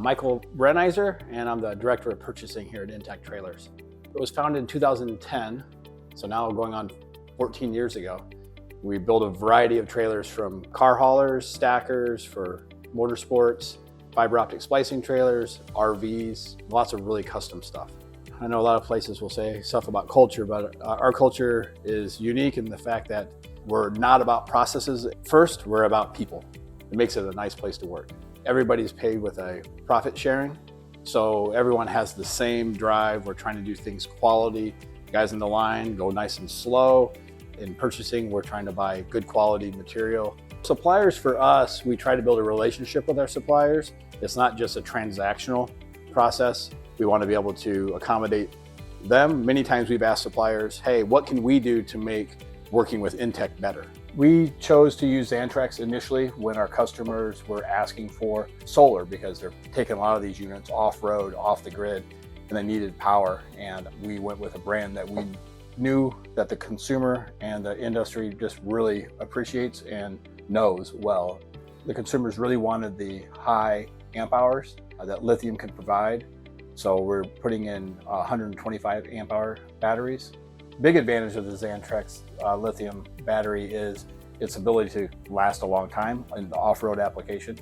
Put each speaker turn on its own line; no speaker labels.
Michael Brenizer, and I'm the Director of Purchasing here at inTech Trailers. It was founded in 2010, so now going on 14 years ago. We build a variety of trailers from car haulers, stackers for motorsports, fiber optic splicing trailers, RVs, lots of really custom stuff. I know a lot of places will say stuff about culture, but our culture is unique in the fact that we're not about processes. First, we're about people. It makes it a nice place to work. Everybody's paid with a profit sharing, so everyone has the same drive. We're trying to do things quality. Guys in the line go nice and slow. In purchasing, we're trying to buy good quality material. Suppliers, for us, we try to build a relationship with our suppliers. It's not just a transactional process. We want to be able to accommodate them. Many times we've asked suppliers, hey, what can we do to make working with inTech better? We chose to use Xantrex initially when our customers were asking for solar because they're taking a lot of these units off-road, off the grid, and they needed power. And we went with a brand that we knew that the consumer and the industry just really appreciates and knows well. The consumers really wanted the high amp hours that lithium can provide. So we're putting in 125 amp hour batteries. Big advantage of the Xantrex lithium battery is its ability to last a long time in the off-road application.